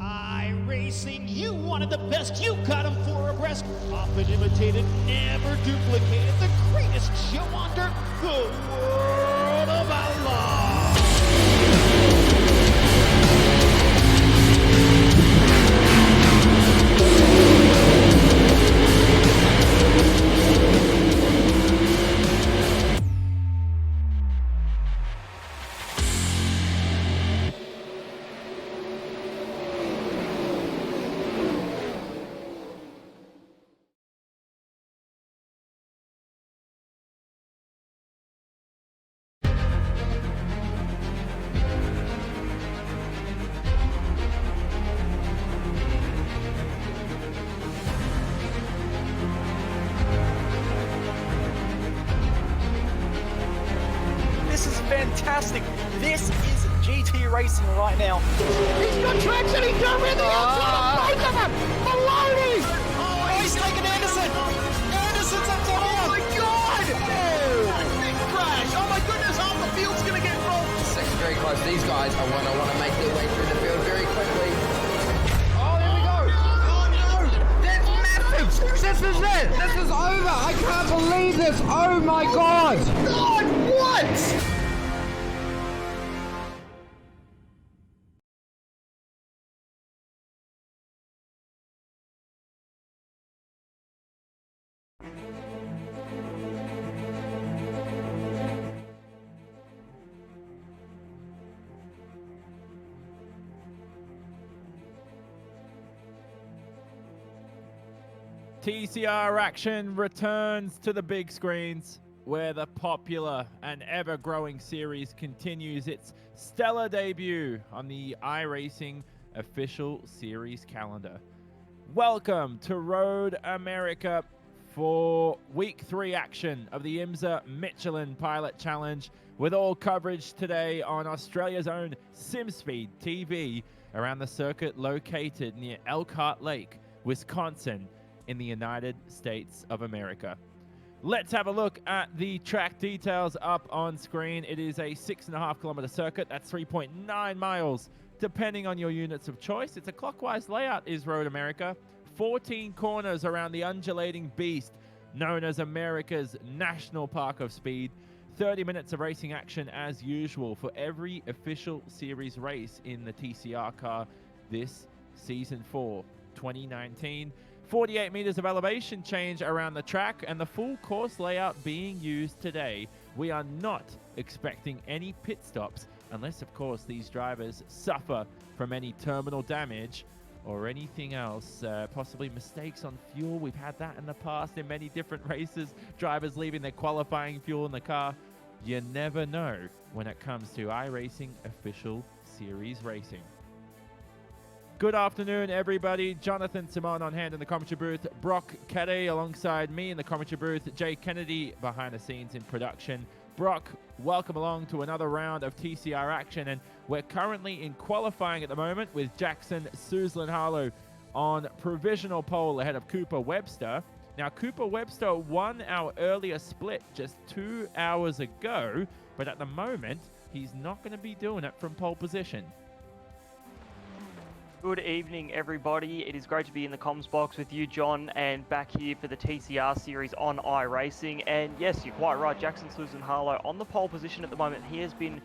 iRacing, you wanted the best, you got them four abreast. Often imitated, never duplicated. The greatest show on dirt, the World of Outlaws. Fantastic. This is GT racing right now. He's got traction, he's got rid of the outside of both of them. Maloney! Oh, he's taken Anderson. Anderson's up to Oh my God! big crash. Oh my goodness, half the field's going to get rolled. Second very close. These guys are want to make their way through the field very quickly. Oh, here we go. Oh no! That's massive! This is it! This is over! I can't believe this! Oh my God! God, what? TCR action returns to the big screens, where the popular and ever-growing series continues its stellar debut on the iRacing official series calendar. Welcome to Road America for Week 3 action of the IMSA Michelin Pilot Challenge, with all coverage today on Australia's own SimSpeed TV around the circuit located near Elkhart Lake, Wisconsin, in the United States of America. Let's have a look at the track details up on screen. It is a 6.5 kilometer circuit. That's 3.9 miles, depending on your units of choice. It's a clockwise layout, is Road America. 14 corners around the undulating beast known as America's National Park of Speed. 30 minutes of racing action as usual for every official series race in the TCR car this season 4, 2019. 48 meters of elevation change around the track and the full course layout being used today. We are not expecting any pit stops unless, of course, these drivers suffer from any terminal damage or anything else, possibly mistakes on fuel. We've had that in the past in many different races, drivers leaving their qualifying fuel in the car. You never know when it comes to iRacing official series racing. Good afternoon, everybody. Jonathan Simon on hand in the commentary booth. Brock Caddy alongside me in the commentary booth. Jay Kennedy behind the scenes in production. Brock, welcome along to another round of TCR action. And we're currently in qualifying at the moment with Jackson Suzlin-Harlow on provisional pole ahead of Cooper Webster. Now, Cooper Webster won our earlier split just 2 hours ago, but at the moment, he's not going to be doing it from pole position. Good evening, everybody. It is great to be in the comms box with you, John, and back here for the TCR series on iRacing. And yes, you're quite right, Jackson Suzlin-Harlow on the pole position at the moment. He has been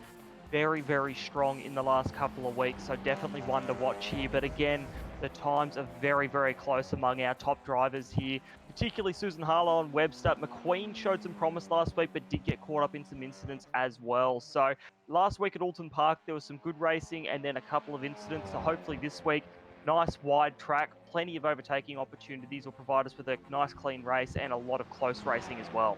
very, very strong in the last couple of weeks, so definitely one to watch here. But again, the times are very, very close among our top drivers here, particularly Suzlin-Harlow and Webster. McQueen showed some promise last week, but did get caught up in some incidents as well. So last week at Alton Park, there was some good racing and then a couple of incidents. So hopefully this week, nice wide track, plenty of overtaking opportunities will provide us with a nice clean race and a lot of close racing as well.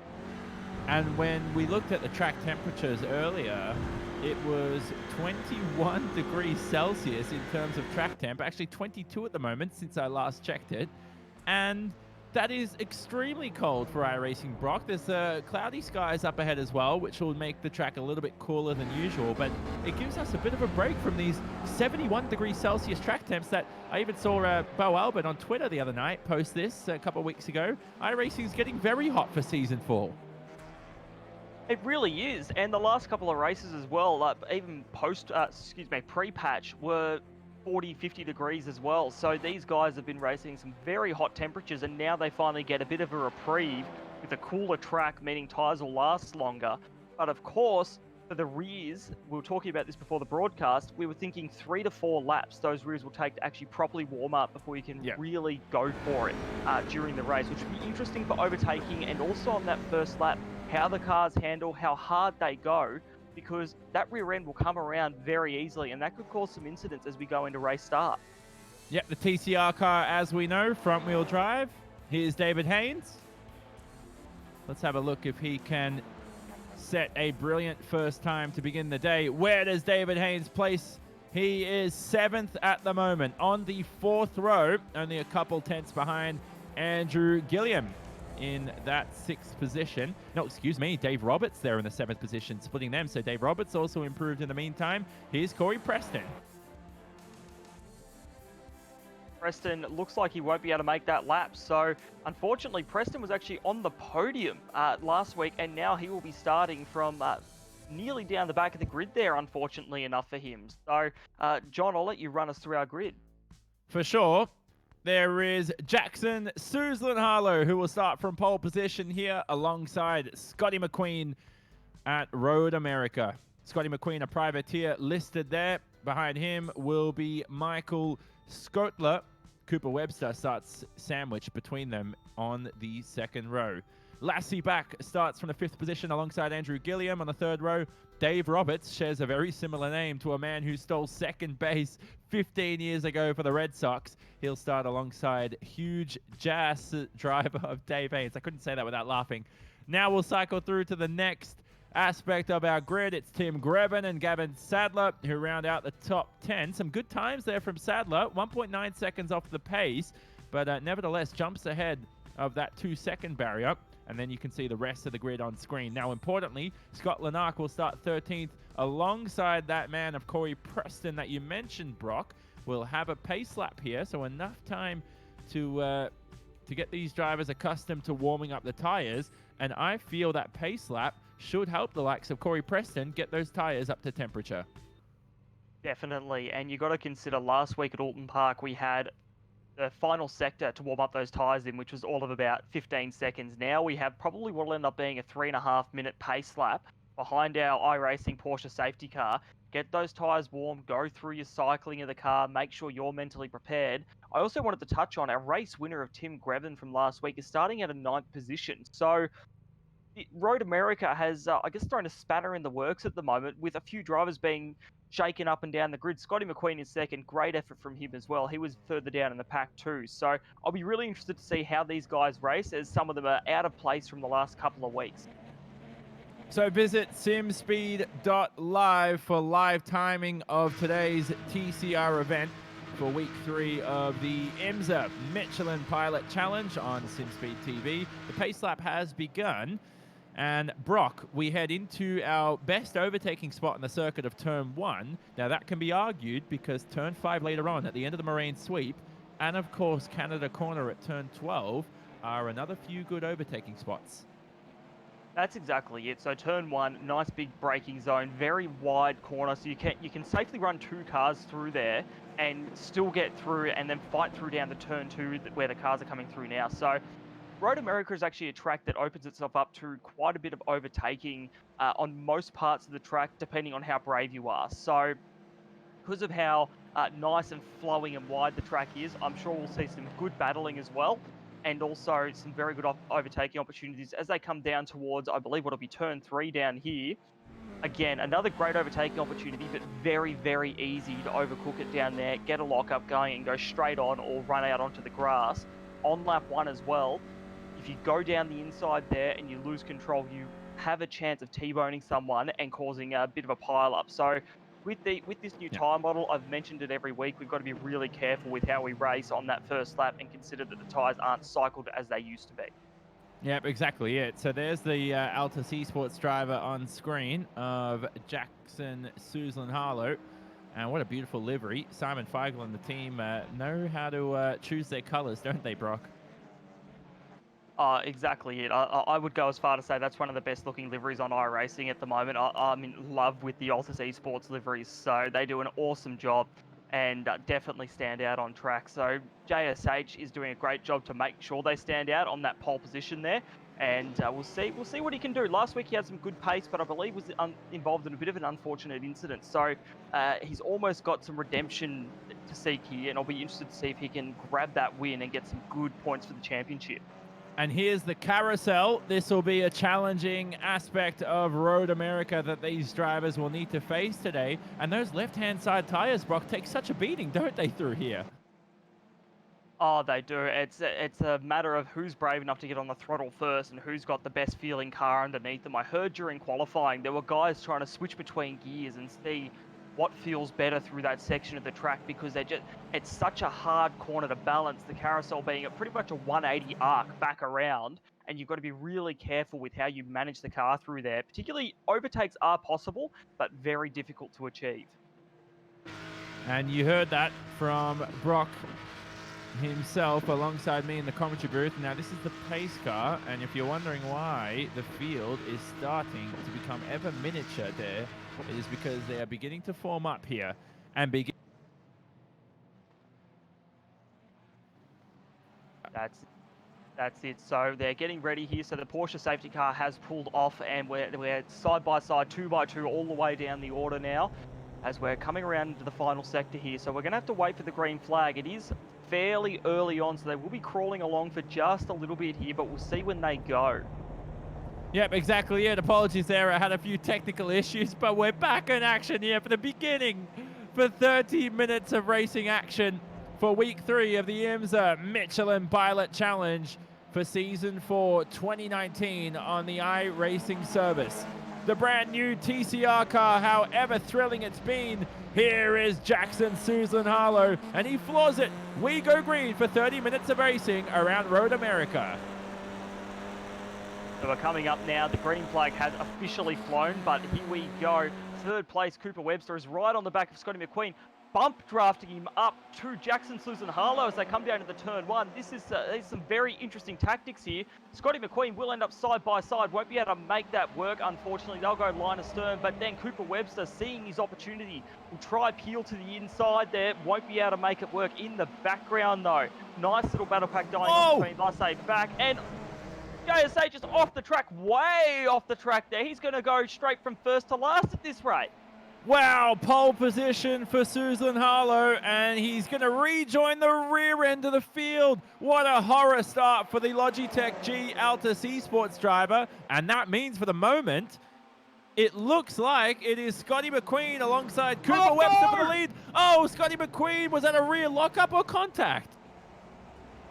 And when we looked at the track temperatures earlier, it was 21 degrees Celsius in terms of track temp, actually 22 at the moment since I last checked it. And that is extremely cold for iRacing, Brock. There's cloudy skies up ahead as well, which will make the track a little bit cooler than usual, but it gives us a bit of a break from these 71 degrees Celsius track temps that I even saw Bo Albert on Twitter the other night post this a couple of weeks ago. iRacing's getting very hot for season 4. It really is, and the last couple of races as well, even pre-patch, were 40, 50 degrees as well. So these guys have been racing some very hot temperatures, and now they finally get a bit of a reprieve with a cooler track, meaning tyres will last longer. But of course, for the rears, we were talking about this before the broadcast, we were thinking 3 to 4 laps those rears will take to actually properly warm up before you can really go for it during the race, which would be interesting for overtaking, and also on that first lap, how the cars handle, how hard they go, because that rear end will come around very easily, and that could cause some incidents as we go into race start. Yep, the TCR car, as we know, front wheel drive. Here's David Haines. Let's have a look if he can set a brilliant first time to begin the day. Where does David Haines place? He is 7th at the moment on the 4th row, only a couple tenths behind Andrew Gilliam in that 6th position. No, excuse me, Dave Roberts there in the 7th position, splitting them. So Dave Roberts also improved in the meantime. Here's Corey Preston. Preston looks like he won't be able to make that lap. So unfortunately, Preston was actually on the podium last week, and now he will be starting from nearly down the back of the grid there, unfortunately enough for him. So John, I'll let you run us through our grid. For sure. There is Jackson Suzlin-Harlow, who will start from pole position here alongside Scotty McQueen at Road America. Scotty McQueen, a privateer, listed there. Behind him will be Michael Skotler. Cooper Webster starts sandwiched between them on the 2nd row. Lassie Back starts from the 5th position alongside Andrew Gilliam on the 3rd row. Dave Roberts shares a very similar name to a man who stole 2nd base 15 years ago for the Red Sox. He'll start alongside huge jazz driver of Dave Haines. I couldn't say that without laughing. Now we'll cycle through to the next aspect of our grid. It's Tim Greben and Gavin Sadler who round out the top 10. Some good times there from Sadler, 1.9 seconds off the pace, but nevertheless jumps ahead of that 2-second barrier. And then you can see the rest of the grid on screen. Now, importantly, Scott Lanark will start 13th alongside that man of Corey Preston that you mentioned, Brock. We'll have a pace lap here, so enough time to get these drivers accustomed to warming up the tires. And I feel that pace lap should help the likes of Corey Preston get those tires up to temperature. Definitely, and you got to consider last week at Alton Park we had the final sector to warm up those tyres in, which was all of about 15 seconds. Now we have probably what will end up being a 3.5-minute pace lap behind our iRacing Porsche safety car. Get those tyres warm, go through your cycling of the car, make sure you're mentally prepared. I also wanted to touch on our race winner of Tim Greben from last week is starting at a 9th position. So Road America has, I guess, thrown a spanner in the works at the moment with a few drivers being shaken up and down the grid. Scotty McQueen is 2nd. Great effort from him as well. He was further down in the pack too. So I'll be really interested to see how these guys race, as some of them are out of place from the last couple of weeks. So visit simspeed.live for live timing of today's TCR event for week 3 of the IMSA Michelin Pilot Challenge on SimSpeed TV. The pace lap has begun. And Brock, we head into our best overtaking spot in the circuit of Turn 1. Now that can be argued because Turn 5 later on at the end of the Marine Sweep, and of course Canada Corner at Turn 12 are another few good overtaking spots. That's exactly it. So Turn 1, nice big braking zone, very wide corner, so you can safely run 2 cars through there and still get through and then fight through down to Turn 2 where the cars are coming through now. So Road America is actually a track that opens itself up to quite a bit of overtaking on most parts of the track, depending on how brave you are. So because of how nice and flowing and wide the track is, I'm sure we'll see some good battling as well, and also some very good overtaking opportunities as they come down towards, I believe, what'll be Turn 3 down here. Again, another great overtaking opportunity, but very, very easy to overcook it down there, get a lockup going and go straight on or run out onto the grass. On lap 1 as well, if you go down the inside there and you lose control, you have a chance of T-boning someone and causing a bit of a pile-up. So with this new tyre model, I've mentioned it every week, we've got to be really careful with how we race on that first lap and consider that the tyres aren't cycled as they used to be. Yep, exactly it. So there's the Altus Esports driver on screen of Jackson Suzlin-Harlow. And what a beautiful livery. Simon Feigl and the team know how to choose their colours, don't they, Brock? Exactly it. I would go as far to say that's one of the best looking liveries on iRacing at the moment. I'm in love with the Altus Esports liveries, so they do an awesome job. and definitely stand out on track. So JSH is doing a great job to make sure they stand out on that pole position there. And we'll see what he can do. Last week he had some good pace, but I believe was involved in a bit of an unfortunate incident. So he's almost got some redemption to seek here, and I'll be interested to see if he can grab that win and get some good points for the championship. And here's the carousel. This will be a challenging aspect of Road America that these drivers will need to face today. And those left-hand side tires, Brock, take such a beating, don't they, through here? Oh, they do. It's a matter of who's brave enough to get on the throttle first and who's got the best feeling car underneath them. I heard during qualifying there were guys trying to switch between gears and see what feels better through that section of the track, because it's such a hard corner to balance, the carousel being pretty much a 180 arc back around, and you've got to be really careful with how you manage the car through there. Particularly overtakes are possible, but very difficult to achieve. And you heard that from Brock himself alongside me in the commentary booth. Now this is the pace car, and if you're wondering why the field is starting to become ever miniature there, it is because they are beginning to form up here and begin. That's it. So they're getting ready here. So the Porsche safety car has pulled off, and we're side by side, 2 by 2, all the way down the order now, as we're coming around into the final sector here. So we're going to have to wait for the green flag. It is fairly early on, so they will be crawling along for just a little bit here, but we'll see when they go. Yep, exactly it. Apologies there. I had a few technical issues, but we're back in action here for the beginning for 30 minutes of racing action for week 3 of the IMSA Michelin Pilot Challenge for season 4 2019 on the iRacing service. The brand new TCR car, however thrilling it's been, here is Jackson Susan Harlow, and he floors it. We go green for 30 minutes of racing around Road America. So we're coming up now. The green flag has officially flown, but here we go. Third place, Cooper Webster is right on the back of Scotty McQueen, bump drafting him up to Jackson Susan Harlow as they come down to the turn 1. This is some very interesting tactics here. Scotty McQueen will end up side by side, won't be able to make that work, unfortunately. They'll go line astern, but then Cooper Webster, seeing his opportunity, will try peel to the inside there, won't be able to make it work in the background though. Nice little battle pack dying on between Lasse back, and JSA just off the track, way off the track there. He's going to go straight from first to last at this rate. Wow, pole position for Susan Harlow, and he's going to rejoin the rear end of the field. What a horror start for the Logitech G Altus Esports driver, and that means for the moment, it looks like it is Scotty McQueen alongside Cooper Webster for the lead. Oh, Scotty McQueen, was that a rear lockup or contact?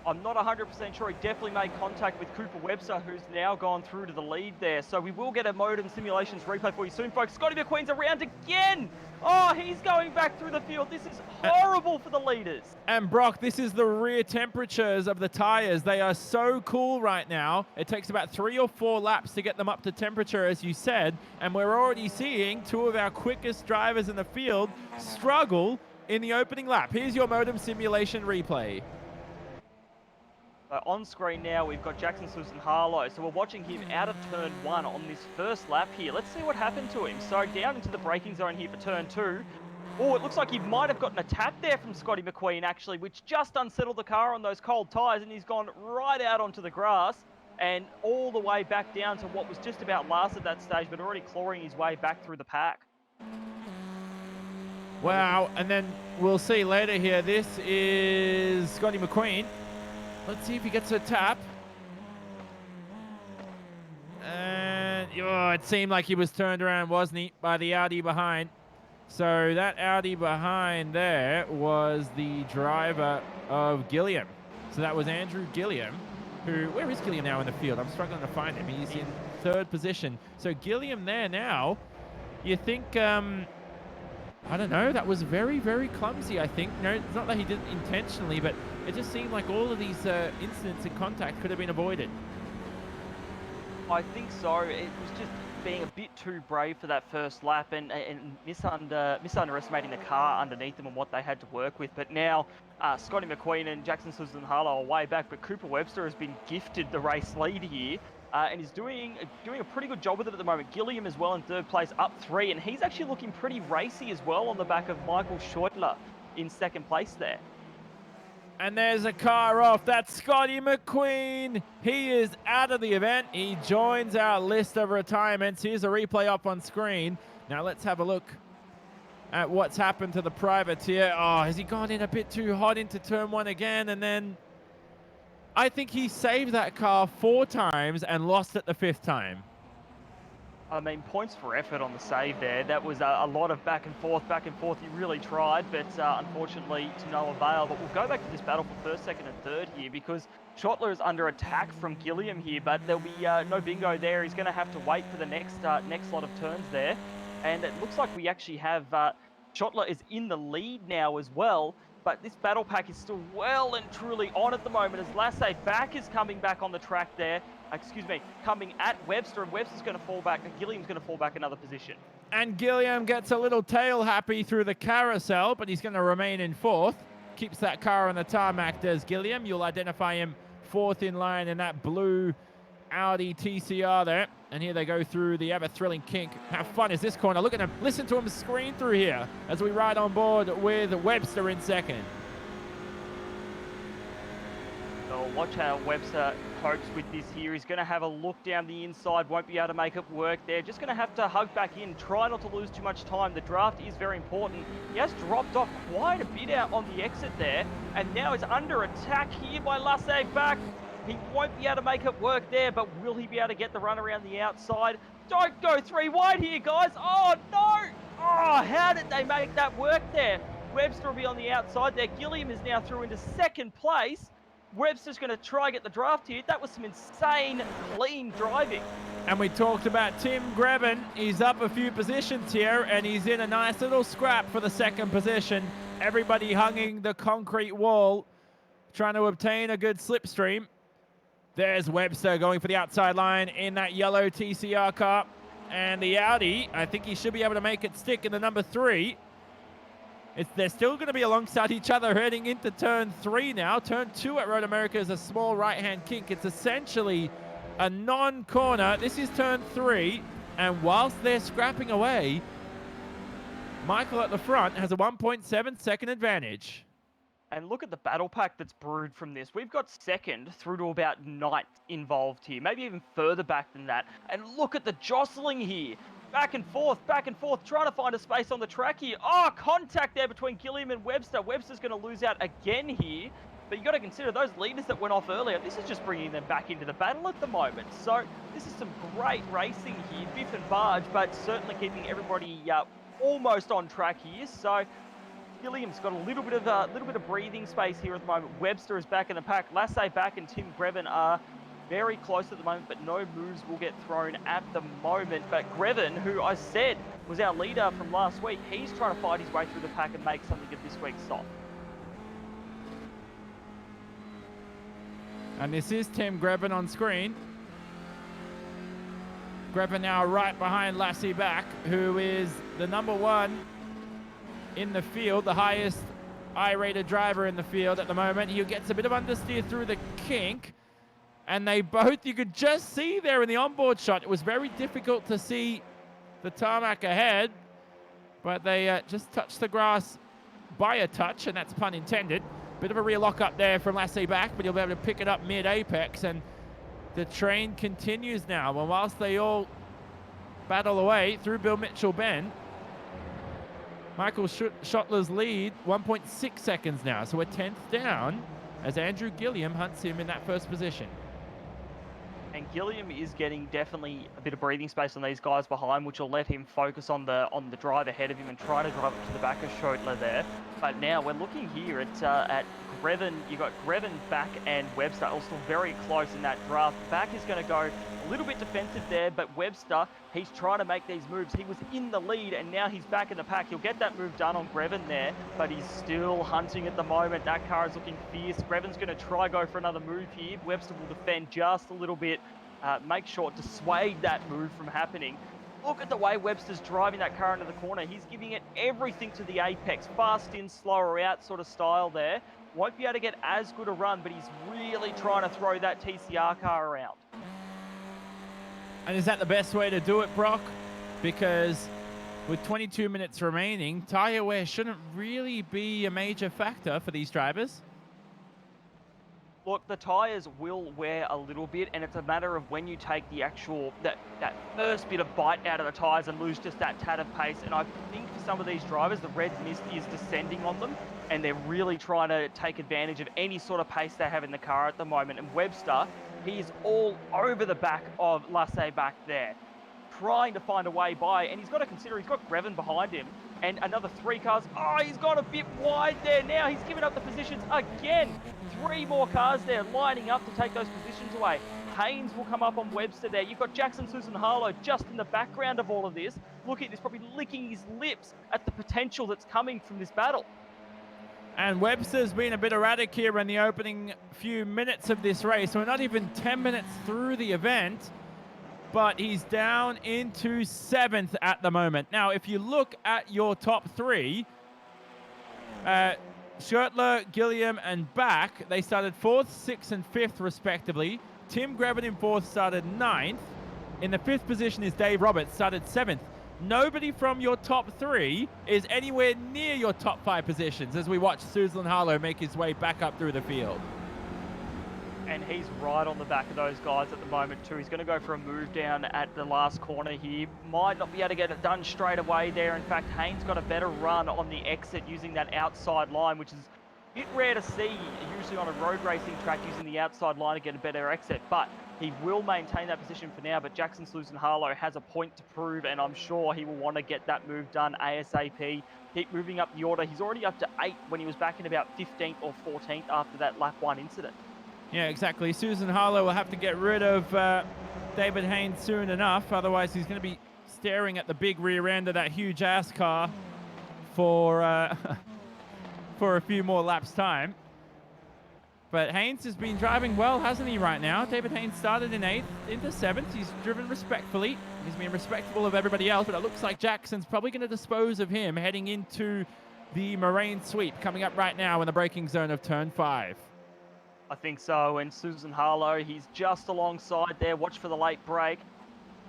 I'm not 100% sure. He definitely made contact with Cooper Webster, who's now gone through to the lead there. So we will get a modem simulations replay for you soon, folks. Scotty McQueen's around again. Oh, he's going back through the field. This is horrible for the leaders. And Brock, this is the rear temperatures of the tires. They are so cool right now. It takes about 3 or 4 laps to get them up to temperature, as you said. And we're already seeing 2 of our quickest drivers in the field struggle in the opening lap. Here's your modem simulation replay. On screen now, we've got Jackson Susan Harlow. So we're watching him out of turn 1 on this first lap here. Let's see what happened to him. So down into the braking zone here for turn 2. Oh, it looks like he might have gotten a tap there from Scotty McQueen, actually, which just unsettled the car on those cold tyres, and he's gone right out onto the grass and all the way back down to what was just about last at that stage, but already clawing his way back through the pack. Wow, and then we'll see later here. This is Scotty McQueen. Let's see if he gets a tap. And it seemed like he was turned around, wasn't he, by the Audi behind. So that Audi behind there was the driver of Gilliam. So that was Andrew Gilliam, who, where is Gilliam now in the field? I'm struggling to find him. He's in 3rd position. So Gilliam there now, you think, I don't know, that was very, very clumsy, I think. No, it's not that he did it intentionally, but it just seemed like all of these incidents in contact could have been avoided. I think so. It was just being a bit too brave for that first lap and misunderestimating the car underneath them and what they had to work with. But now Scotty McQueen and Jackson Susan Harlow are way back, but Cooper Webster has been gifted the race lead here. And is doing a pretty good job with it at the moment. Gilliam as well in 3rd place, up 3, and he's actually looking pretty racy as well on the back of Michael Scheutler. in second place there. And there's a car off. That's Scotty McQueen. He is out of the event. He joins our list of retirements. Here's a replay up on screen. Now let's have a look at what's happened to the privateer. Oh, has he gone in a bit too hot into turn 1 again? And then I think he saved that car 4 times and lost it the 5th time. I mean, points for effort on the save there. That was a lot of back and forth. He really tried, but unfortunately to no avail. But we'll go back to this battle for first, second, and third here because Schottler is under attack from Gilliam here, but there'll be no bingo there. He's going to have to wait for the next lot of turns there. And it looks like we actually have Schottler is in the lead now as well. But this battle pack is still well and truly on at the moment as Lasse back is coming back on the track there. Coming at Webster, and Webster's going to fall back, and Gilliam's going to fall back another position. And Gilliam gets a little tail happy through the carousel, but he's going to remain in 4th. Keeps that car on the tarmac, does Gilliam. You'll identify him 4th in line in that blue Audi TCR there. And here they go through the ever-thrilling kink. How fun is this corner? Look at him. Listen to him scream through here as we ride on board with Webster in 2nd. So watch how Webster copes with this here. He's going to have a look down the inside, won't be able to make it work there. Just going to have to hug back in, try not to lose too much time. The draft is very important. He has dropped off quite a bit out on the exit there, and now is under attack here by Lasse back. He won't be able to make it work there, but will he be able to get the run around the outside? Don't go 3 wide here, guys. Oh, no. Oh, how did they make that work there? Webster will be on the outside there. Gilliam is now through into 2nd place. Webster's going to try and get the draft here. That was some insane, clean driving. And we talked about Tim Greben. He's up a few positions here, and he's in a nice little scrap for the 2nd position. Everybody hugging the concrete wall, trying to obtain a good slipstream. There's Webster going for the outside line in that yellow TCR car. And the Audi, I think he should be able to make it stick in the number 3. They're still going to be alongside each other heading into turn 3 now. Turn 2 at Road America is a small right-hand kink. It's essentially a non-corner. This is turn 3. And whilst they're scrapping away, Michael at the front has a 1.7 second advantage. And look at the battle pack that's brewed from this. We've got 2nd through to about 9th involved here, maybe even further back than that. And look at the jostling here. Back and forth, trying to find a space on the track here. Oh, contact there between Gilliam and Webster. Webster's going to lose out again here. But you've got to consider those leaders that went off earlier. This is just bringing them back into the battle at the moment. So this is some great racing here, biff and barge, but certainly keeping everybody almost on track here. So Gilliam's got a little bit of breathing space here at the moment. Webster is back in the pack. Lasse back and Tim Greben are very close at the moment, but no moves will get thrown at the moment. But Greben, who I said was our leader from last week, he's trying to fight his way through the pack and make something of this week's stop. And this is Tim Greben on screen. Greben now right behind Lasse back, who is the number 1 in the field, the highest I-rated driver in the field at the moment. He gets a bit of understeer through the kink. And they both, you could just see there in the onboard shot, it was very difficult to see the tarmac ahead, but they just touched the grass by a touch, and that's pun intended. Bit of a rear lock up there from Lasse back, but he'll be able to pick it up mid-apex, and the train continues now. Well, whilst they all battle away through Bill Mitchell Bend, Michael Schottler's lead, 1.6 seconds now, so we're 10th down as Andrew Gilliam hunts him in that 1st position. And Gilliam is getting definitely a bit of breathing space on these guys behind, which will let him focus on the drive ahead of him and try to drive it to the back of Schottler there. But now we're looking here at Greben. You've got Greben back and Webster all still very close in that draft. Back is going to go a little bit defensive there, but Webster, he's trying to make these moves. He was in the lead and now he's back in the pack. He'll get that move done on Greben there, but he's still hunting at the moment. That car is looking fierce. Greben's going to try go for another move here. Webster will defend just a little bit, make sure to dissuade that move from happening. Look at the way Webster's driving that car into the corner. He's giving it everything to the apex. Fast in, slower out sort of style there. Won't be able to get as good a run, but he's really trying to throw that TCR car around. And is that the best way to do it, Brock? Because With 22 minutes remaining, tire wear shouldn't really be a major factor for these drivers. Look, the tyres will wear a little bit, and it's a matter of when you take the actual, that first bit of bite out of the tyres and lose just that tad of pace. And I think for some of these drivers, the red mist is descending on them, and they're really trying to take advantage of any sort of pace they have in the car at the moment. And Webster, he is all over the back of Lasse back there, trying to find a way by, and he's got to consider he's got Grevin behind him and another 3 cars. Oh, he's got a bit wide there now. He's given up the positions again. 3 more cars there lining up to take those positions away. Haines will come up on Webster there. You've got Jackson Susan Harlow just in the background of all of this. Look at this, probably licking his lips at the potential that's coming from this battle. And Webster's been a bit erratic here in the opening few minutes of this race. We're not even 10 minutes through the event, but he's down into 7th at the moment. Now, if you look at your top 3, Schertler, Gilliam, and Back, they started 4th, 6th, and 5th, respectively. Tim Grevin in 4th started 9th. In the 5th position is Dave Roberts, started 7th. Nobody from your top 3 is anywhere near your top 5 positions as we watch Susan Harlow make his way back up through the field. And he's right on the back of those guys at the moment too. He's going to go for a move down at the last corner here. Might not be able to get it done straight away there. In fact, Haines got a better run on the exit using that outside line, which is a bit rare to see. Usually on a road racing track, using the outside line to get a better exit. But he will maintain that position for now. But Jackson Slusen Harlow has a point to prove, and I'm sure he will want to get that move done ASAP. Keep moving up the order. He's already up to 8 when he was back in about 15th or 14th after that lap 1 incident. Yeah, exactly. Susan Harlow will have to get rid of David Haines soon enough. Otherwise, he's going to be staring at the big rear end of that huge ass car for for a few more laps' time. But Haines has been driving well, hasn't he, right now? David Haines started in 8th, into 7th. He's driven respectfully. He's been respectful of everybody else, but it looks like Jackson's probably going to dispose of him heading into the Moraine sweep coming up right now in the braking zone of turn 5. I think so, and Susan Harlow, he's just alongside there. Watch for the late break.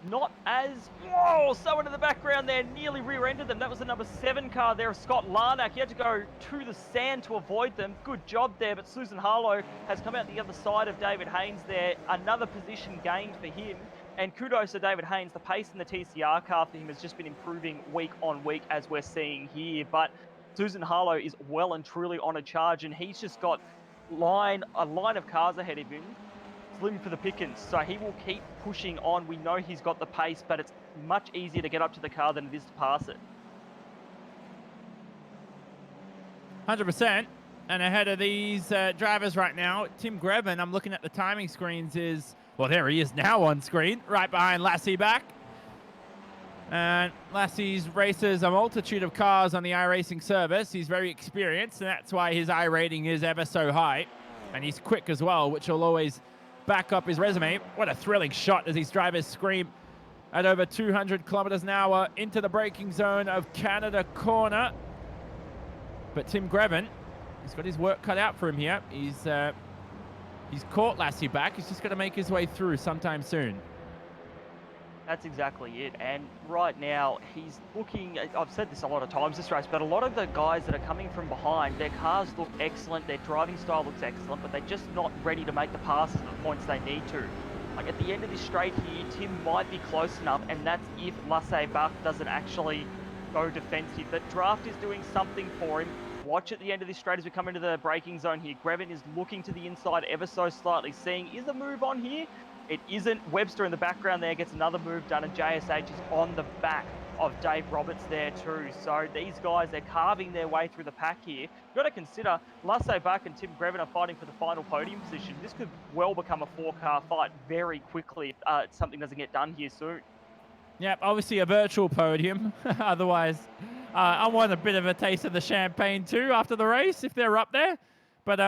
Not as... Whoa! Someone in the background there nearly rear-ended them. That was the number 7 car there, Scott Larnack. He had to go to the sand to avoid them. Good job there, but Susan Harlow has come out the other side of David Haines there. Another position gained for him. And kudos to David Haines. The pace in the TCR car for him has just been improving week on week, as we're seeing here. But Susan Harlow is well and truly on a charge, and he's just got a line of cars ahead of him, slim for the pickings, so he will keep pushing on. We know he's got the pace, but it's much easier to get up to the car than it is to pass it. 100%. And ahead of these drivers right now, Tim Grevin, I'm looking at the timing screens, is, well, there he is now on screen, right behind Lassie back. And Lassie's races a multitude of cars on the iRacing service. He's very experienced, and that's why his iRating is ever so high. And he's quick as well, which will always back up his resume. What a thrilling shot as these drivers scream at over 200 kilometers an hour into the braking zone of Canada Corner. But Tim Grevin, he's got his work cut out for him here. He's caught Lassie back. He's just got to make his way through sometime soon. That's exactly it. And right now, he's looking, I've said this a lot of times this race, but a lot of the guys that are coming from behind, their cars look excellent, their driving style looks excellent, but they're just not ready to make the passes at the points they need to. Like at the end of this straight here, Tim might be close enough, and that's if Lasse Bach doesn't actually go defensive. But Draft is doing something for him. Watch at the end of this straight as we come into the braking zone here. Grevin is looking to the inside ever so slightly, seeing, is a move on here? It isn't. Webster in the background there gets another move done, and JSH is on the back of Dave Roberts there too. So these guys, they're carving their way through the pack here. You've got to consider Lasse Bach and Tim Grevin are fighting for the final podium position. This could well become a 4-car fight very quickly if something doesn't get done here soon. Yep, obviously a virtual podium. Otherwise, I want a bit of a taste of the champagne too after the race if they're up there. But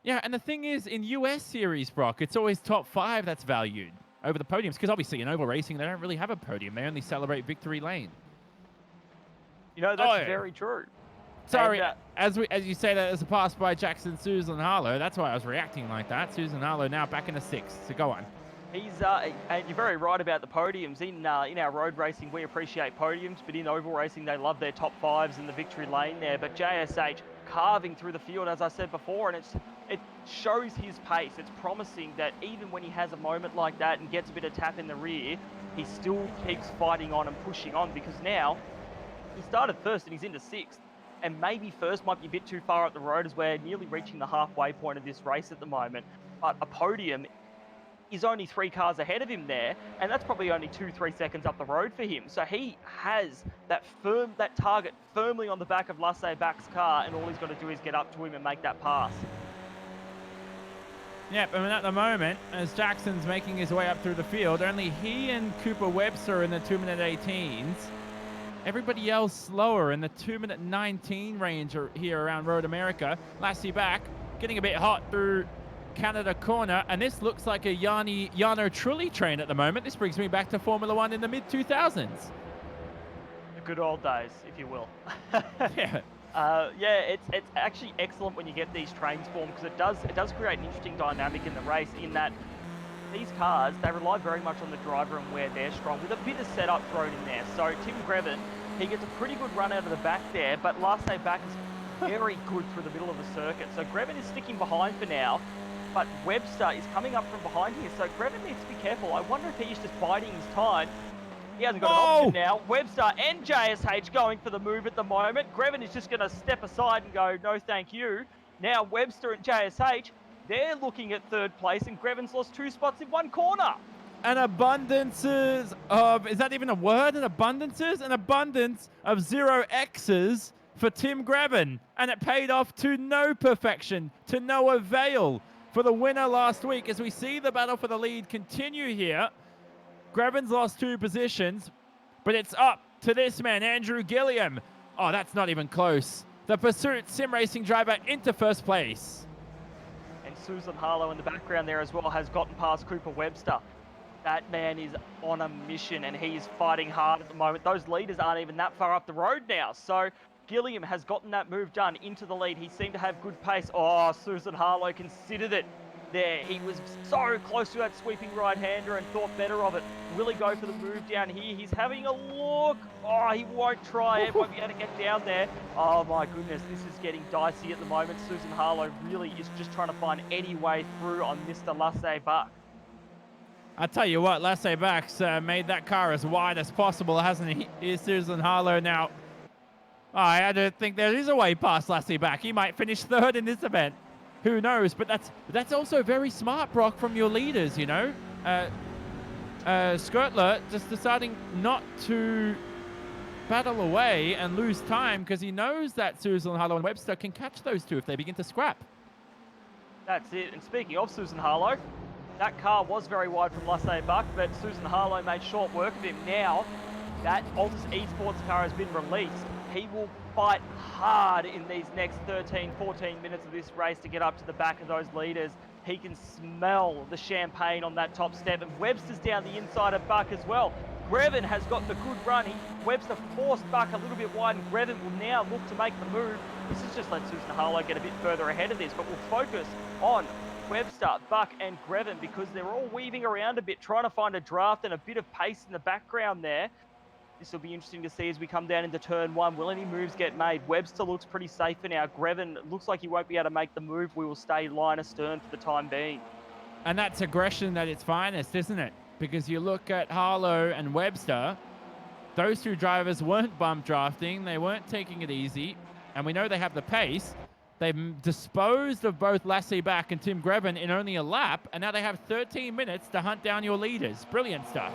yeah, and the thing is, in US series, Brock, it's always top 5 that's valued over the podiums, because obviously in oval racing, they don't really have a podium. They only celebrate victory lane. You know, that's very true. Sorry, and, as you say that as a pass by Jackson Susan Harlow, that's why I was reacting like that. Susan Harlow now back in the 6th, so go on. And you're very right about the podiums. In our road racing, we appreciate podiums, but in oval racing, they love their top fives in the victory lane there. But JSH carving through the field, as I said before, and it shows his pace. It's promising that even when he has a moment like that and gets a bit of tap in the rear, he still keeps fighting on and pushing on, because now he started first and he's into sixth. And maybe first might be a bit too far up the road, as we're nearly reaching the halfway point of this race at the moment. But a podium is only 3 cars ahead of him there, and that's probably only 2-3 seconds up the road for him. So he has that target firmly on the back of Lasse Bach's car, and all he's got to do is get up to him and make that pass. Yep, I mean, at the moment, as Jackson's making his way up through the field, only he and Cooper Webster in the 2-minute 18s. Everybody else slower in the 2-minute 19 range here around Road America. Lasse Bach getting a bit hot through Canada corner, and this looks like a Jarno Trulli train at the moment. This brings me back to Formula One in the mid-2000s. The good old days, if you will. Yeah. It's actually excellent when you get these trains formed, because it does create an interesting dynamic in the race, in that these cars, they rely very much on the driver and where they're strong, with a bit of setup thrown in there. So Tim Greven, he gets a pretty good run out of the back there, but Lasse Bach is very good through the middle of the circuit. So Greven is sticking behind for now, but Webster is coming up from behind here, so Greven needs to be careful. I wonder if he's just biding his time. He hasn't got an option now. Webster and JSH going for the move at the moment. Greven is just going to step aside and go, no thank you. Now Webster and JSH, they're looking at third place, and Greven's lost 2 spots in one corner. An abundances of, is that even a word? An abundance of 0 X's for Tim Greven. And it paid off to no perfection, to no avail for the winner last week, as we see the battle for the lead continue here. Greven's lost 2 positions, but it's up to this man, Andrew Gilliam. Oh, that's not even close. The Pursuit sim racing driver into first place. And Susan Harlow in the background there as well has gotten past Cooper Webster. That man is on a mission, and he's fighting hard at the moment. Those leaders aren't even that far up the road now. So Gilliam has gotten that move done into the lead. He seemed to have good pace. Oh, Susan Harlow considered it there. He was so close to that sweeping right-hander and thought better of it. Will he go for the move down here? He's having a look. Oh, he won't try it. Won't be able to get down there. Oh, my goodness. This is getting dicey at the moment. Susan Harlow really is just trying to find any way through on Mr. Lasse Bach. I tell you what, Lasse Bach's made that car as wide as possible, hasn't he? Here's Susan Harlow now. Oh, I had to think there is a way past Lasse Bach. He might finish third in this event. Who knows? But that's also very smart, Brock, from your leaders, you know? Skirtler just deciding not to battle away and lose time, because he knows that Susan Harlow and Webster can catch those two if they begin to scrap. That's it. And speaking of Susan Harlow, that car was very wide from Lasse Bach, but Susan Harlow made short work of him. Now that Altus Esports car has been released, he will fight hard in these next 13, 14 minutes of this race to get up to the back of those leaders. He can smell the champagne on that top step, and Webster's down the inside of Bach as well. Greven has got the good run. Webster forced Bach a little bit wide, and Greven will now look to make the move. This has just let Susan Harlow get a bit further ahead of this, but we'll focus on Webster, Bach and Greven, because they're all weaving around a bit, trying to find a draft and a bit of pace in the background there. This will be interesting to see as we come down into turn 1. Will any moves get made? Webster looks pretty safe for now. Greven looks like he won't be able to make the move. We will stay line astern for the time being. And that's aggression at its finest, isn't it? Because you look at Harlow and Webster, those two drivers weren't bump drafting. They weren't taking it easy. And we know they have the pace. They've disposed of both Lasse Bach and Tim Greven in only a lap, and now they have 13 minutes to hunt down your leaders. Brilliant stuff.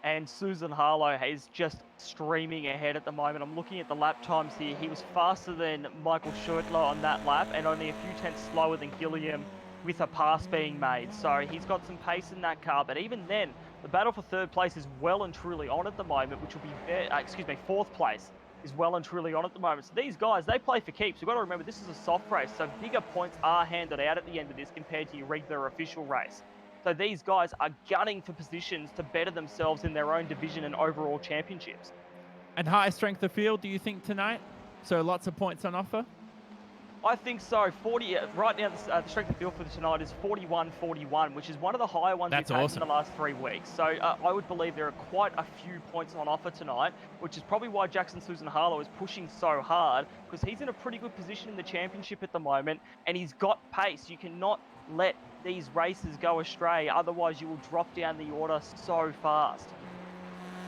And Susan Harlow is just streaming ahead at the moment. I'm looking at the lap times here. He was faster than Michael Schurtler on that lap, and only a few tenths slower than Gilliam with a pass being made. So he's got some pace in that car, but even then, the battle for third place is well and truly on at the moment, which will be, fourth place is well and truly on at the moment. So these guys, they play for keeps. We've got to remember this is a soft race, so bigger points are handed out at the end of this compared to your regular official race. So these guys are gunning for positions to better themselves in their own division and overall championships. And high strength of field, do you think, tonight? So lots of points on offer? I think so. 40 right now. The strength of field for tonight is 41-41, which is one of the higher ones That's we've had awesome. in the last 3 weeks. So I would believe there are quite a few points on offer tonight, which is probably why Jackson Susan Harlow is pushing so hard, because he's in a pretty good position in the championship at the moment, and he's got pace. You cannot let these races go astray, otherwise you will drop down the order so fast.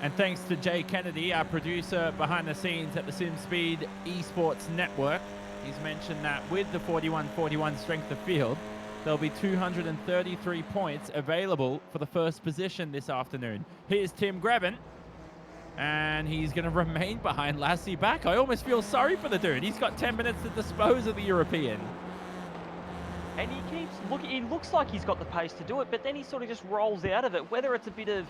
And thanks to Jay Kennedy, our producer behind the scenes at the SimSpeed Esports Network. He's mentioned that with the 41-41 strength of field, there'll be 233 points available for the first position this afternoon. Here's Tim Greben, and he's going to remain behind Lassie back. I almost feel sorry for the dude. He's got 10 minutes to dispose of the European. And he keeps looking, he looks like he's got the pace to do it, but then he sort of just rolls out of it, whether it's a bit of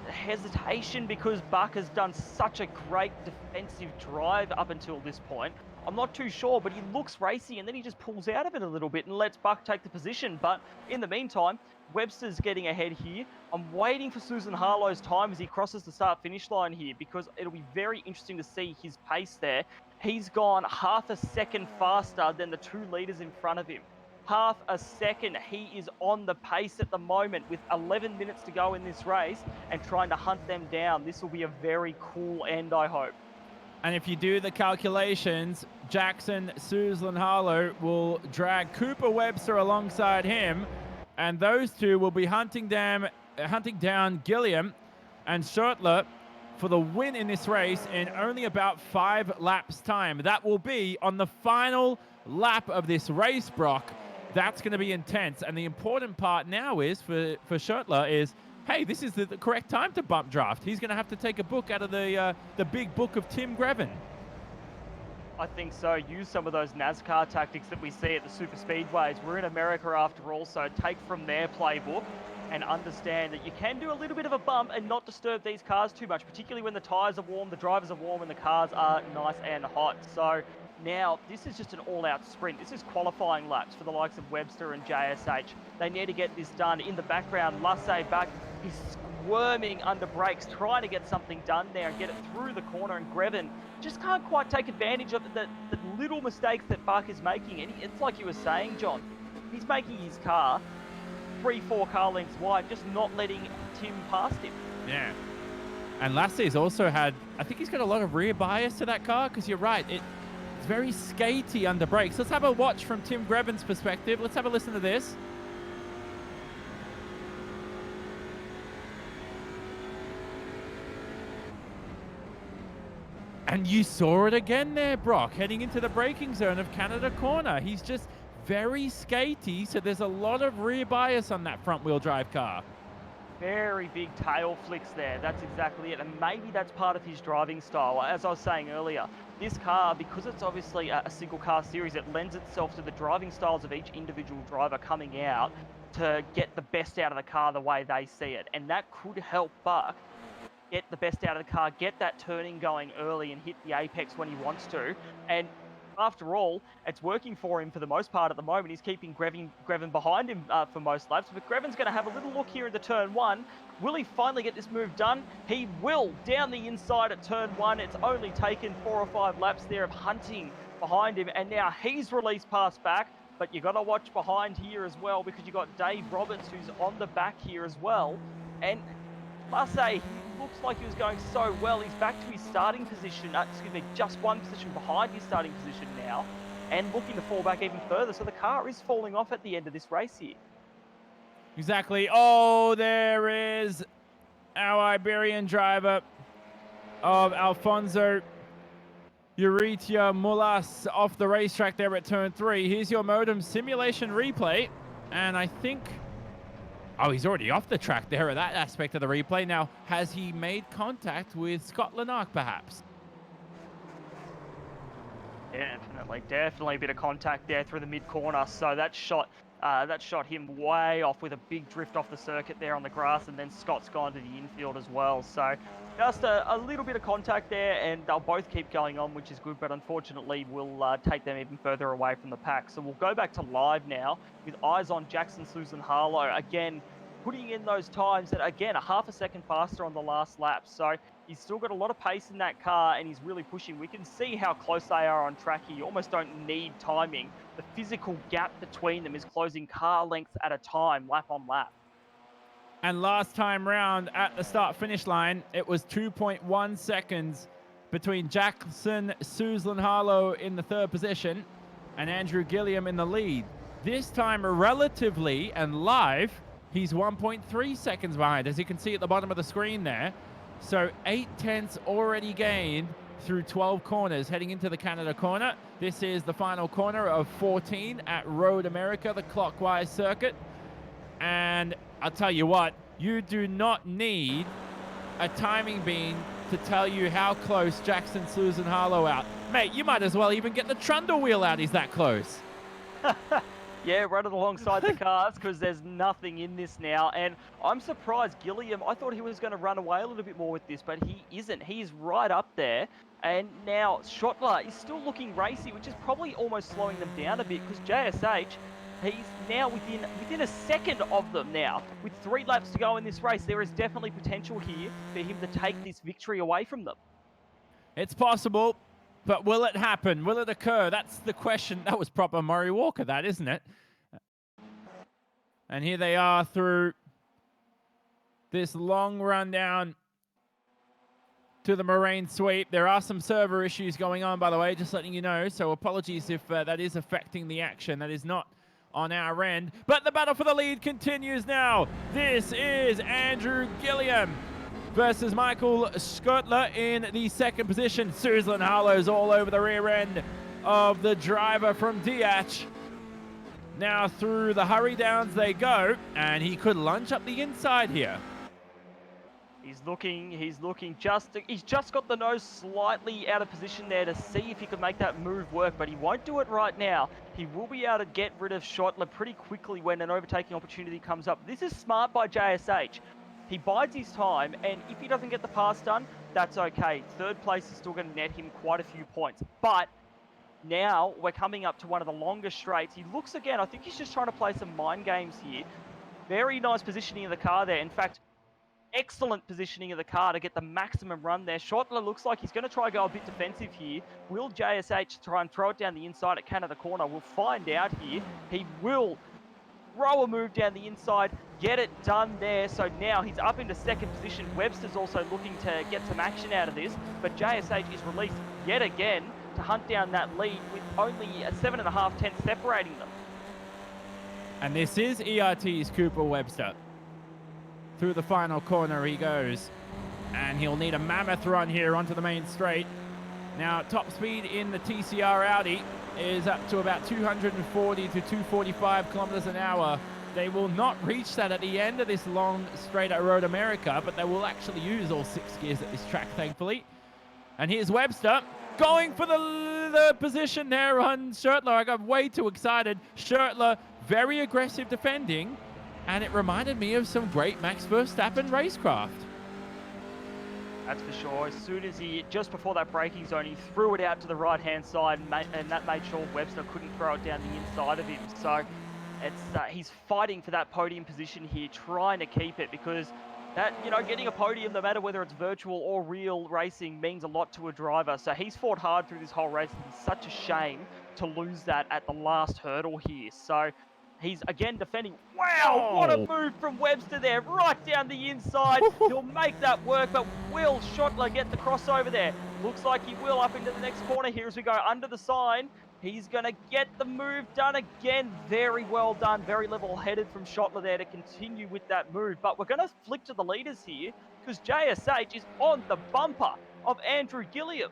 hesitation because Buck has done such a great defensive drive up until this point. I'm not too sure, but he looks racy, and then he just pulls out of it a little bit and lets Buck take the position. But in the meantime, Webster's getting ahead here. I'm waiting for Susan Harlow's time as he crosses the start-finish line here, because it'll be very interesting to see his pace there. He's gone half a second faster than the 2 leaders in front of him. Half a second. He is on the pace at the moment with 11 minutes to go in this race and trying to hunt them down. This will be a very cool end, I hope. And if you do the calculations, Jackson Susan Harlow will drag Cooper Webster alongside him, and those two will be hunting down Gilliam and Schurtler for the win in this race in only about 5 laps time. That will be on the final lap of this race, Brock. That's going to be intense. And the important part now is for Schurtler is, hey, this is the correct time to bump draft. He's going to have to take a book out of the big book of Tim Greben. I think so. Use some of those NASCAR tactics that we see at the super speedways. We're in America after all, so take from their playbook and understand that you can do a little bit of a bump and not disturb these cars too much, particularly when the tyres are warm, the drivers are warm, and the cars are nice and hot. So now, this is just an all-out sprint. This is qualifying laps for the likes of Webster and JSH. They need to get this done. In the background, Lasse back. He's squirming under brakes, trying to get something done there and get it through the corner. And Greben just can't quite take advantage of the little mistakes that Buck is making. And it's like you were saying, John, he's making his car 3-4 car lengths wide, just not letting Tim past him. Yeah. And Lasse's also had, I think he's got a lot of rear bias to that car, because you're right, it's very skatey under brakes. Let's have a watch from Tim Greben's perspective. Let's have a listen to this. And you saw it again there, Brock, heading into the braking zone of Canada Corner. He's just very skatey, so there's a lot of rear bias on that front-wheel drive car. Very big tail flicks there. That's exactly it. And maybe that's part of his driving style. As I was saying earlier, this car, because it's obviously a single car series, it lends itself to the driving styles of each individual driver coming out to get the best out of the car the way they see it. And that could help Buck get the best out of the car, get that turning going early and hit the apex when he wants to. And after all, it's working for him for the most part at the moment. He's keeping Greben behind him for most laps. But Greven's going to have a little look here into turn 1. Will he finally get this move done? He will, down the inside at turn 1. It's only taken 4 or 5 laps there of hunting behind him. And now he's released past back. But you got to watch behind here as well, because you got Dave Roberts, who's on the back here as well. And Lasse, he looks like he was going so well. He's back to his starting position, just one position behind his starting position now, and looking to fall back even further. So the car is falling off at the end of this race here. Exactly. Oh, there is our Iberian driver of Alfonso Urrutia Mulas off the racetrack there at turn 3. Here's your modem simulation replay, and I think... Oh, he's already off the track there at that aspect of the replay. Now, has he made contact with Scott Lanark, perhaps? Definitely a bit of contact there through the mid-corner. So that shot him way off with a big drift off the circuit there on the grass, and then Scott's gone to the infield as well. So just a little bit of contact there, and they'll both keep going on, which is good, but unfortunately will take them even further away from the pack. So we'll go back to live now with eyes on Jackson Susan Harlow. Again, putting in those times that, again, a half a second faster on the last lap. So He's still got a lot of pace in that car, and he's really pushing. We can see how close they are on track here. You almost don't need timing. The physical gap between them is closing car lengths at a time, lap on lap. And last time round at the start-finish line, it was 2.1 seconds between Jackson Suzlin-Harlow in the third position and Andrew Gilliam in the lead. This time, relatively and live, he's 1.3 seconds behind, as you can see at the bottom of the screen there. So 0.8 already gained through 12 corners heading into the Canada corner. This is the final corner of 14 at Road America, the clockwise circuit. And I'll tell you what, you do not need a timing beam to tell you how close Jackson Suzlin-Harlow out. Mate, you might as well even get the trundle wheel out. He's that close. Yeah, running alongside the cars because there's nothing in this now. And I'm surprised Gilliam, I thought he was going to run away a little bit more with this, but he isn't. He's right up there. And now Schottler is still looking racy, which is probably almost slowing them down a bit because JSH, he's now within a second of them now. With 3 laps to go in this race, there is definitely potential here for him to take this victory away from them. It's possible, but will it happen? Will it occur? That's the question. That was proper Murray Walker, that, isn't it? And here they are through this long run down to the Moraine sweep. There are some server issues going on, by the way, just letting you know. So apologies if that is affecting the action. That is not on our end. But the battle for the lead continues now. This is Andrew Gilliam versus Michael Schottler in the second position. Suzlin-Harlow's all over the rear end of the driver from Diach. Now through the hurry downs they go, and he could lunge up the inside here. He's just got the nose slightly out of position there to see if he could make that move work, but he won't do it right now. He will be able to get rid of Schottler pretty quickly when an overtaking opportunity comes up. This is smart by JSH. He bides his time, and if he doesn't get the pass done, that's okay. Third place is still going to net him quite a few points. But now we're coming up to one of the longest straights. He looks again, I think he's just trying to play some mind games here. Very nice positioning of the car there. In fact, excellent positioning of the car to get the maximum run there. Schottler looks like he's going to try to go a bit defensive here. Will JSH try and throw it down the inside at Canada corner? We'll find out here. He will throw a move down the inside, get it done there. So now he's up into second position. Webster's also looking to get some action out of this, but JSH is released yet again to hunt down that lead with only a 7.5 tenths separating them. And this is ERT's Cooper Webster. Through the final corner he goes, and he'll need a mammoth run here onto the main straight. Now, top speed in the TCR Audi is up to about 240 to 245 kilometers an hour. They will not reach that at the end of this long straight at Road America, but they will actually use all 6 gears at this track, thankfully. And here's Webster going for the position there on Schottler. I got way too excited. Schottler, very aggressive defending, and it reminded me of some great Max Verstappen racecraft. That's for sure. As soon as just before that braking zone, he threw it out to the right-hand side, and that made sure Webster couldn't throw it down the inside of him. So he's fighting for that podium position here, trying to keep it, because that, getting a podium, no matter whether it's virtual or real racing, means a lot to a driver. So he's fought hard through this whole race, and it's such a shame to lose that at the last hurdle here. So he's again defending. Wow, what a move from Webster there, right down the inside. He'll make that work, but will Schottler get the crossover there? Looks like he will up into the next corner here as we go under the sign. He's going to get the move done again. Very well done, very level-headed from Schottler there to continue with that move. But we're going to flick to the leaders here because JSH is on the bumper of Andrew Gilliam.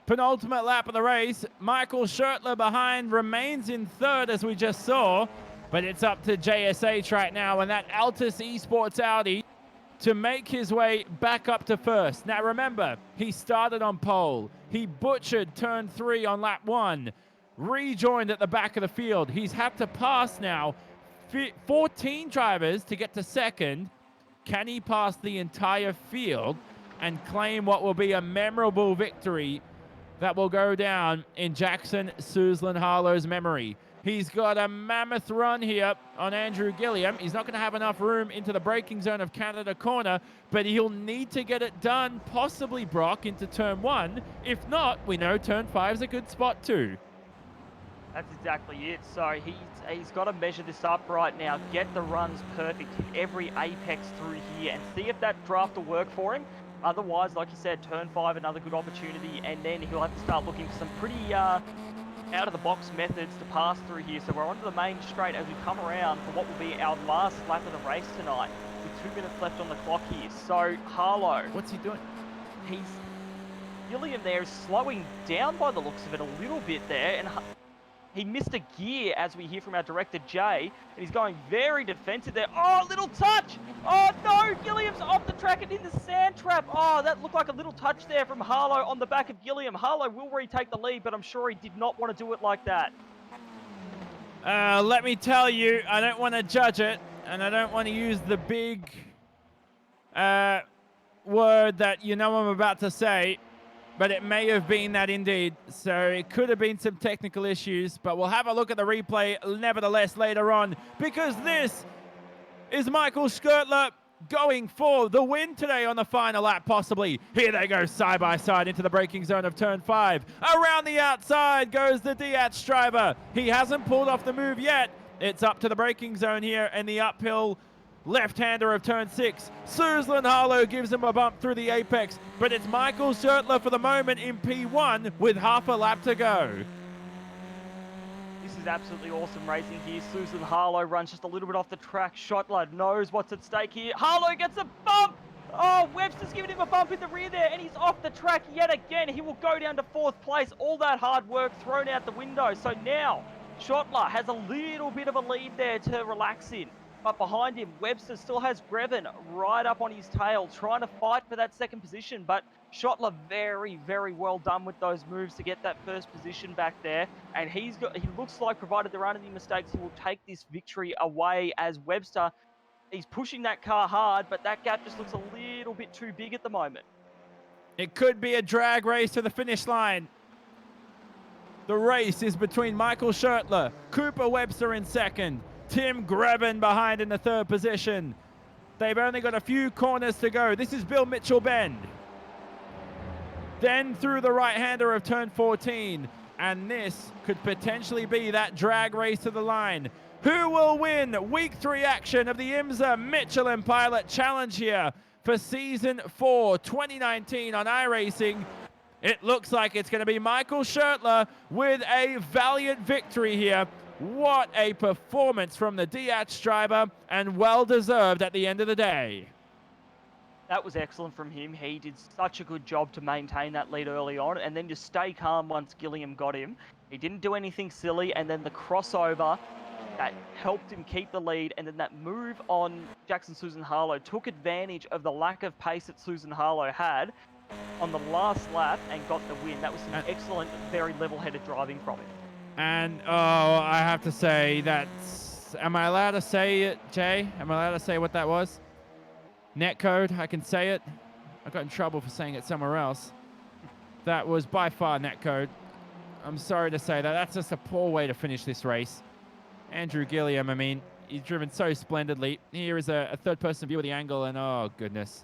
Penultimate lap of the race. Michael Schottler behind remains in third, as we just saw. But it's up to JSH right now and that Altus Esports Audi to make his way back up to first. Now remember, he started on pole. He butchered turn 3 on lap 1. Rejoined at the back of the field. He's had to pass now 14 drivers to get to second. Can he pass the entire field and claim what will be a memorable victory that will go down in Jackson Suzlin-Harlow's memory? He's got a mammoth run here on Andrew Gilliam. He's not going to have enough room into the braking zone of Canada Corner, but he'll need to get it done, possibly, Brock, into turn 1. If not, we know turn 5 is a good spot too. That's exactly it. So he's got to measure this up right now, get the runs perfect, hit every apex through here, and see if that draft will work for him. Otherwise, like you said, turn 5, another good opportunity, and then he'll have to start looking for some pretty out-of-the-box methods to pass through here. So we're onto the main straight as we come around for what will be our last lap of the race tonight, with 2 minutes left on the clock here. So, Harlow. What's he doing? Gilliam there is slowing down by the looks of it a little bit there, and he missed a gear, as we hear from our director, Jay, and he's going very defensive there. Oh, little touch! Oh, no! Gilliam's off the track and in the sand trap. Oh, that looked like a little touch there from Harlow on the back of Gilliam. Harlow will retake the lead, but I'm sure he did not want to do it like that. Let me tell you, I don't want to judge it, and I don't want to use the big word that you know I'm about to say, but it may have been that indeed. So it could have been some technical issues, but we'll have a look at the replay nevertheless later on, because this is Michael Schertler going for the win today on the final lap, possibly. Here they go side by side into the braking zone of turn 5. Around the outside goes the Diaz driver. He hasn't pulled off the move yet. It's up to the braking zone here and the uphill left-hander of turn 6. Susan Harlow gives him a bump through the apex, but it's Michael Schertler for the moment in P1 with half a lap to go. This is absolutely awesome racing here. Susan Harlow runs just a little bit off the track. Schottler knows what's at stake here. Harlow gets a bump! Oh, Webster's giving him a bump in the rear there, and he's off the track yet again. He will go down to 4th place. All that hard work thrown out the window. So now, Schottler has a little bit of a lead there to relax in. But behind him, Webster still has Grevin right up on his tail, trying to fight for that second position. But Schottler very, very well done with those moves to get that first position back there. And he looks like, provided there aren't any mistakes, he will take this victory away as Webster. He's pushing that car hard, but that gap just looks a little bit too big at the moment. It could be a drag race to the finish line. The race is between Michael Schertler, Cooper Webster in second, Tim Grevin behind in the 3rd position. They've only got a few corners to go. This is Bill Mitchell Bend. Then through the right-hander of turn 14. And this could potentially be that drag race to the line. Who will win week 3 action of the IMSA Michelin Pilot Challenge here for season 4 2019 on iRacing? It looks like it's going to be Michael Schertler with a valiant victory here. What a performance from the Diaz driver, and well deserved at the end of the day. That was excellent from him. He did such a good job to maintain that lead early on and then just stay calm once Gilliam got him. He didn't do anything silly, and then the crossover that helped him keep the lead, and then that move on Jackson Susan Harlow took advantage of the lack of pace that Susan Harlow had on the last lap and got the win. That was some excellent, very level-headed driving from him. And, oh, I have to say that's... Am I allowed to say it, Jay? Am I allowed to say what that was? Netcode, I can say it. I got in trouble for saying it somewhere else. That was by far netcode. I'm sorry to say that. That's just a poor way to finish this race. Andrew Gilliam, I mean, he's driven so splendidly. Here is a third-person view of the angle, and oh, goodness.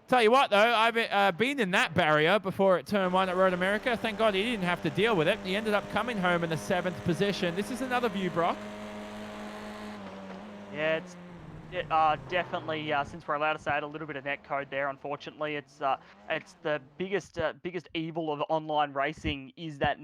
Tell you what, though, I've been in that barrier before at Turn 1 at Road America. Thank God he didn't have to deal with it. He ended up coming home in the 7th position. This is another view, Brock. Yeah, it's definitely, since we're allowed to say it, a little bit of netcode there. Unfortunately, it's the biggest evil of online racing is that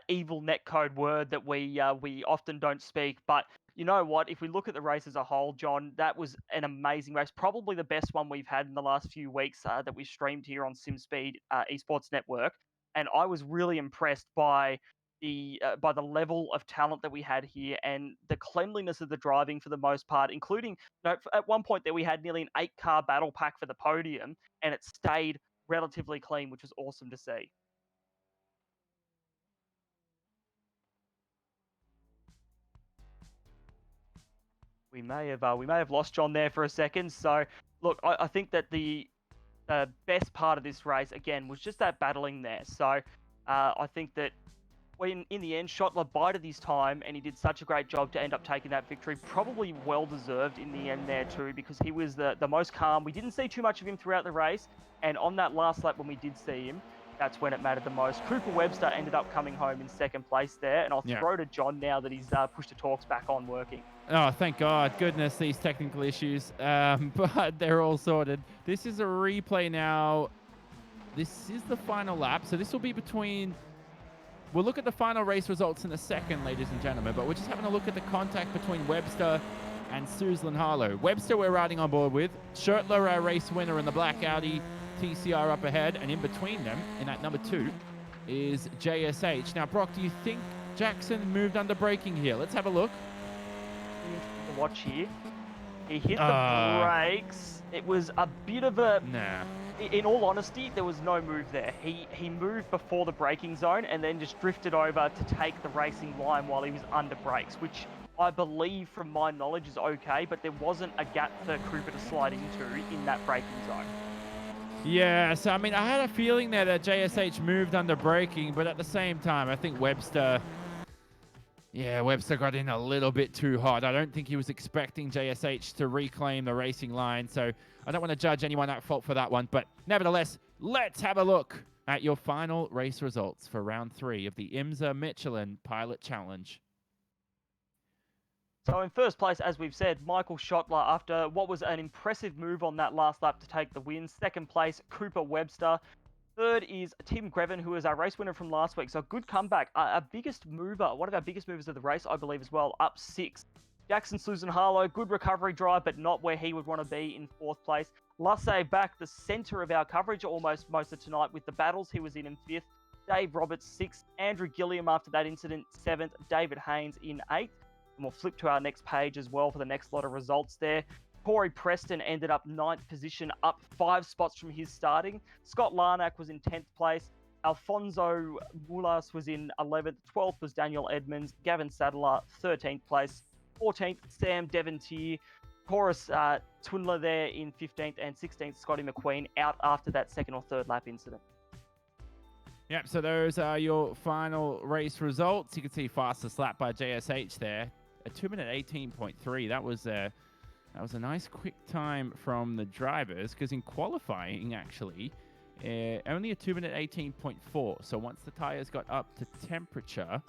evil netcode word that we often don't speak. But you know what? If we look at the race as a whole, John, that was an amazing race. Probably the best one we've had in the last few weeks that we streamed here on SimSpeed Esports Network. And I was really impressed by the level of talent that we had here and the cleanliness of the driving for the most part, including, at one point there we had nearly an 8-car battle pack for the podium, and it stayed relatively clean, which was awesome to see. We may have lost John there for a second. So look, I think that the best part of this race again was just that battling there. So I think that when in the end, Schottler bided his time, and he did such a great job to end up taking that victory. Probably well deserved in the end there too, because he was the most calm. We didn't see too much of him throughout the race, and on that last lap when we did see him, that's when it mattered the most. Cooper Webster ended up coming home in second place there, and I'll throw to John now that he's push-to-talks back on working. Oh, thank God. Goodness, these technical issues. But they're all sorted. This is a replay now. This is the final lap, so this will be between... We'll look at the final race results in a second, ladies and gentlemen, but we're just having a look at the contact between Webster and Susan Harlow. Webster we're riding on board with. Schottler, our race winner in the black Audi TCR up ahead, and in between them, in that number 2, is JSH. Now, Brock, do you think Jackson moved under braking here? Let's have a look. Watch here. He hit the brakes. It was a bit of a... Nah. In all honesty, there was no move there. He moved before the braking zone and then just drifted over to take the racing line while he was under brakes, which I believe, from my knowledge, is okay, but there wasn't a gap for Cooper to slide into in that braking zone. Yeah, so I mean, I had a feeling there that JSH moved under braking, but at the same time, I think Webster got in a little bit too hot. I don't think he was expecting JSH to reclaim the racing line, so I don't want to judge anyone at fault for that one. But nevertheless, let's have a look at your final race results for round 3 of the IMSA Michelin Pilot Challenge. So in first place, as we've said, Michael Schottler, after what was an impressive move on that last lap to take the win. Second place, Cooper Webster. Third is Tim Greven, who was our race winner from last week. So a good comeback. Our biggest mover, one of our biggest movers of the race, I believe as well, up 6. Jackson Susan Harlow, good recovery drive, but not where he would want to be in 4th place. Lasse back, the centre of our coverage almost most of tonight with the battles. He was in 5th. Dave Roberts, 6th. Andrew Gilliam after that incident, 7th. David Haines in 8th. And we'll flip to our next page as well for the next lot of results there. Corey Preston ended up 9th position, up 5 spots from his starting. Scott Larnack was in 10th place. Alfonso Mulas was in 11th. 12th was Daniel Edmonds. Gavin Sadler, 13th place. 14th, Sam Devontier. Horace Twindler there in 15th. And 16th, Scotty McQueen, out after that 2nd or 3rd lap incident. Yep, so those are your final race results. You can see fastest lap by JSH there, a 2-minute 18.3. That was a nice quick time from the drivers, because in qualifying, actually, only a 2-minute 18.4. So once the tires got up to temperature,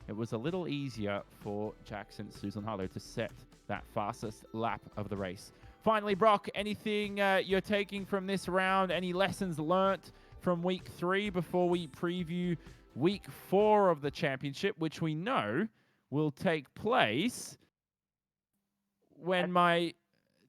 it was a little easier for Jackson Susan Harlow to set that fastest lap of the race. Finally, Brock, anything you're taking from this round? Any lessons learnt from week 3 before we preview week 4 of the championship, which we know will take place when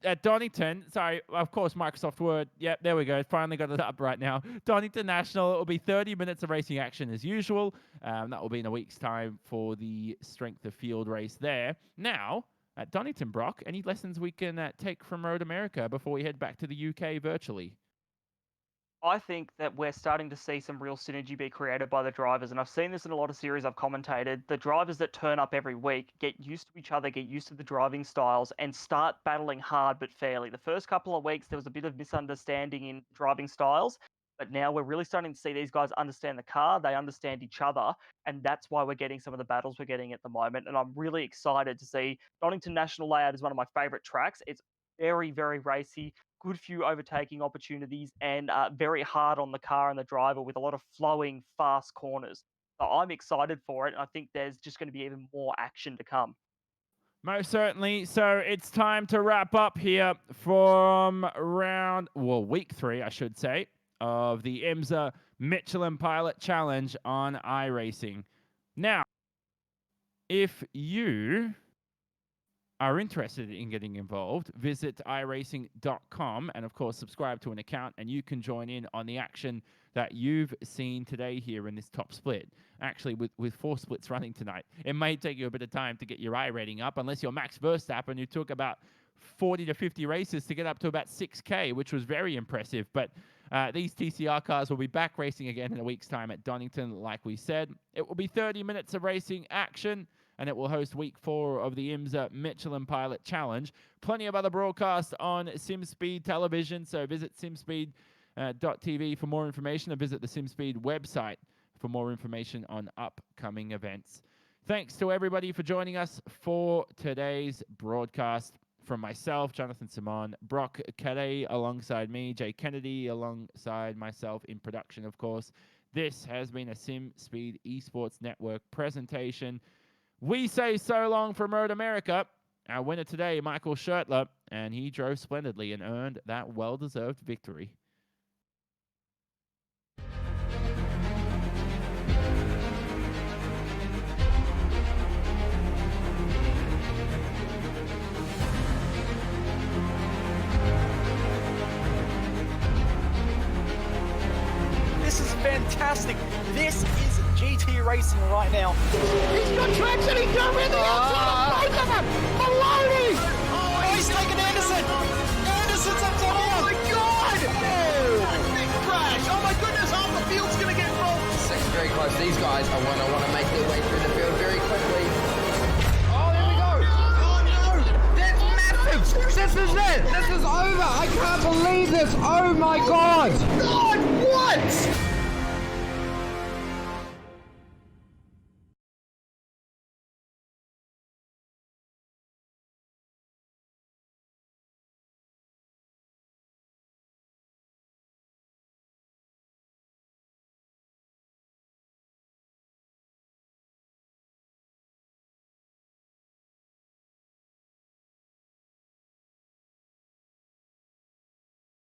at Donington, sorry, of course, Microsoft Word. Yep, there we go. Finally got it up right now. Donington National, it will be 30 minutes of racing action as usual. That will be in a week's time for the strength of field race there. Now, at Donington, Brock, any lessons we can take from Road America before we head back to the UK virtually? I think that we're starting to see some real synergy be created by the drivers, and I've seen this in a lot of series I've commentated. The drivers that turn up every week get used to each other, get used to the driving styles, and start battling hard but fairly. The first couple of weeks, there was a bit of misunderstanding in driving styles, but now we're really starting to see these guys understand the car, they understand each other, and that's why we're getting some of the battles we're getting at the moment. And I'm really excited to see Donington National Layout is one of my favourite tracks. It's very, very racy. Good few overtaking opportunities, and very hard on the car and the driver with a lot of flowing, fast corners. So I'm excited for it, and I think there's just going to be even more action to come. Most certainly. So it's time to wrap up here from week 3, I should say, of the IMSA Michelin Pilot Challenge on iRacing. Now, if you are interested in getting involved, visit iRacing.com and, of course, subscribe to an account, and you can join in on the action that you've seen today here in this top split. Actually, with 4 splits running tonight, it may take you a bit of time to get your iRating up, unless you're Max Verstappen, who took about 40 to 50 races to get up to about 6K, which was very impressive. But these TCR cars will be back racing again in a week's time at Donington, like we said. It will be 30 minutes of racing action, and it will host week 4 of the IMSA Michelin Pilot Challenge. Plenty of other broadcasts on SimSpeed Television, so visit simspeed.tv for more information, or visit the SimSpeed website for more information on upcoming events. Thanks to everybody for joining us for today's broadcast. From myself, Jonathan Simon, Brock Cadey alongside me, Jay Kennedy alongside myself in production, of course. This has been a Sim Speed Esports Network presentation. We say so long from Road America. Our winner today, Michael Schertler, and he drove splendidly and earned that well-deserved victory. This is fantastic. This is GT racing right now. He's got traction, he's got rhythm, both of them! Maloney! Oh, he's taking Anderson. Anderson's up top. Oh my God! Oh, big crash. Oh my goodness, half the field's gonna get rolled. Six very close. These guys are want to make their way through the field very quickly. Oh, there we go. Oh no, that's massive. This is it. This is over. I can't believe this. Oh my God. God, what?